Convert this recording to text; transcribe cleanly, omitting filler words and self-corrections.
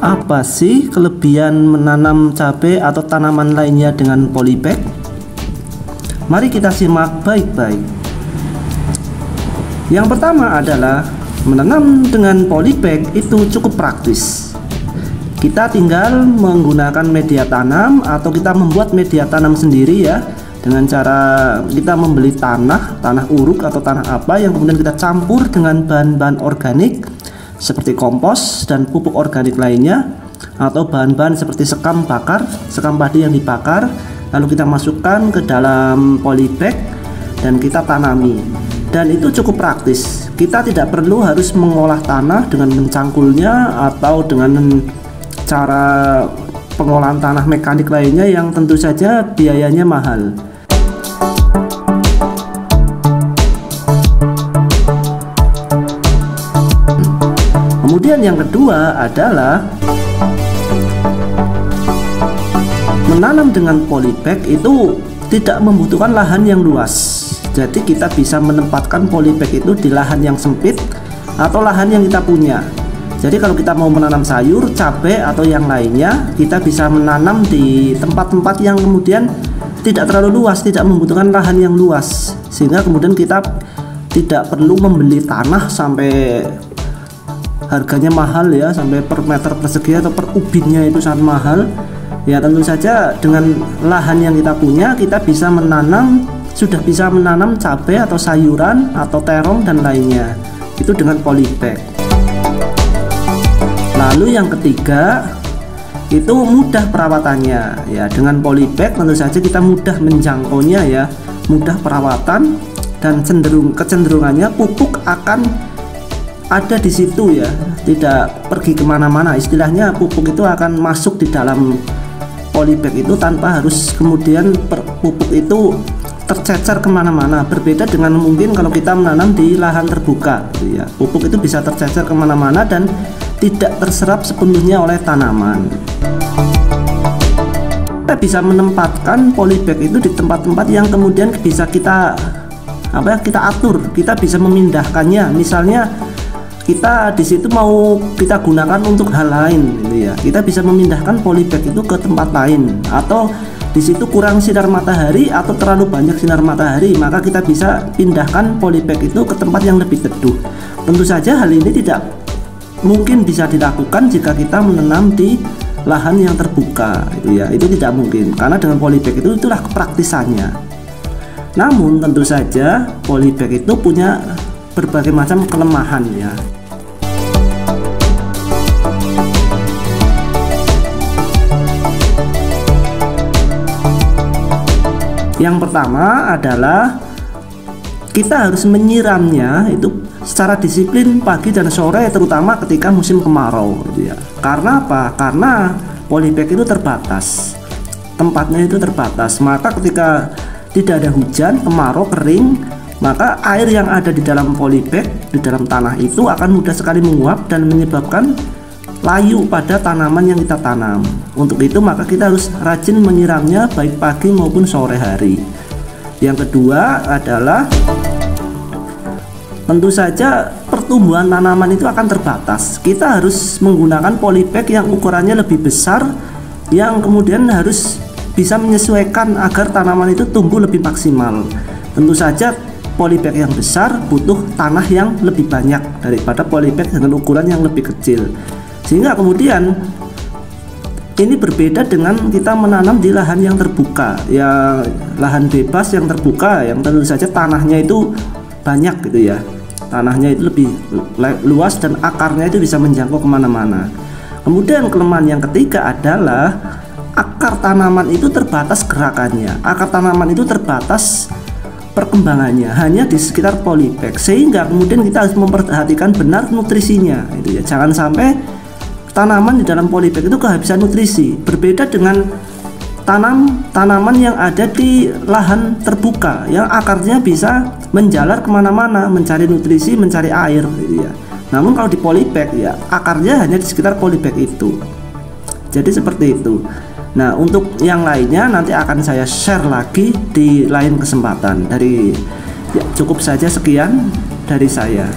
Apa sih kelebihan menanam cabai atau tanaman lainnya dengan polybag? Mari kita simak baik-baik. Yang pertama adalah menanam dengan polybag itu cukup praktis. Kita tinggal menggunakan media tanam atau kita membuat media tanam sendiri ya, dengan cara kita membeli tanah uruk atau tanah apa yang kemudian kita campur dengan bahan-bahan organik seperti kompos dan pupuk organik lainnya, atau bahan-bahan seperti sekam padi yang dibakar, lalu kita masukkan ke dalam polybag dan kita tanami. Dan itu cukup praktis. Kita tidak perlu harus mengolah tanah dengan mencangkulnya atau dengan cara pengolahan tanah mekanik lainnya yang tentu saja biayanya mahal. Kemudian yang kedua adalah menanam dengan polybag itu tidak membutuhkan lahan yang luas. Jadi kita bisa menempatkan polybag itu di lahan yang sempit atau lahan yang kita punya. Jadi kalau kita mau menanam sayur, cabai atau yang lainnya, kita bisa menanam di tempat-tempat yang kemudian tidak terlalu luas, tidak membutuhkan lahan yang luas, sehingga kemudian kita tidak perlu membeli tanah sampai harganya mahal ya, sampai per meter persegi atau per ubinnya itu sangat mahal. Ya tentu saja dengan lahan yang kita punya kita sudah bisa menanam cabai atau sayuran atau terong dan lainnya, itu dengan polybag. Lalu yang ketiga itu mudah perawatannya ya, dengan polybag tentu saja kita mudah menjangkaunya ya, mudah perawatan dan kecenderungannya pupuk akan ada di situ ya, tidak pergi kemana-mana. Istilahnya pupuk itu akan masuk di dalam polybag itu tanpa harus kemudian pupuk itu tercecer kemana-mana. Berbeda dengan mungkin kalau kita menanam di lahan terbuka gitu ya, pupuk itu bisa tercecer kemana-mana dan tidak terserap sepenuhnya oleh tanaman. Kita bisa menempatkan polybag itu di tempat-tempat yang kemudian bisa kita atur. Kita bisa memindahkannya, misalnya kita di situ mau kita gunakan untuk hal lain gitu ya, kita bisa memindahkan polybag itu ke tempat lain, atau di situ kurang sinar matahari atau terlalu banyak sinar matahari, maka kita bisa pindahkan polybag itu ke tempat yang lebih teduh. Tentu saja hal ini tidak mungkin bisa dilakukan jika kita menanam di lahan yang terbuka gitu ya, itu tidak mungkin karena dengan polybag itulah kepraktisannya. Namun tentu saja polybag itu punya berbagai macam kelemahan ya. Yang pertama adalah kita harus menyiramnya itu secara disiplin pagi dan sore, terutama ketika musim kemarau gitu ya. Karena apa? Karena polybag itu terbatas, tempatnya itu terbatas. Maka ketika tidak ada hujan, kemarau, kering, maka air yang ada di dalam polybag, di dalam tanah itu akan mudah sekali menguap dan menyebabkan layu pada tanaman yang kita tanam. Untuk itu maka kita harus rajin menyiramnya baik pagi maupun sore hari. Yang kedua adalah tentu saja pertumbuhan tanaman itu akan terbatas. Kita harus menggunakan polybag yang ukurannya lebih besar, yang kemudian harus bisa menyesuaikan agar tanaman itu tumbuh lebih maksimal. Tentu saja polybag yang besar butuh tanah yang lebih banyak daripada polybag dengan ukuran yang lebih kecil, sehingga kemudian ini berbeda dengan kita menanam di lahan yang terbuka, ya lahan bebas yang terbuka yang tentu saja tanahnya itu banyak gitu ya, tanahnya itu lebih luas dan akarnya itu bisa menjangkau kemana-mana. Kemudian kelemahan yang ketiga adalah akar tanaman itu terbatas gerakannya, akar tanaman itu terbatas perkembangannya hanya di sekitar polybag, sehingga kemudian kita harus memperhatikan benar nutrisinya itu ya, jangan sampai tanaman di dalam polybag itu kehabisan nutrisi. Berbeda dengan tanaman yang ada di lahan terbuka yang akarnya bisa menjalar kemana-mana mencari nutrisi, mencari air gitu ya. Namun kalau di polybag ya akarnya hanya di sekitar polybag itu. Jadi seperti itu. Nah untuk yang lainnya nanti akan saya share lagi di lain kesempatan. Cukup saja sekian dari saya.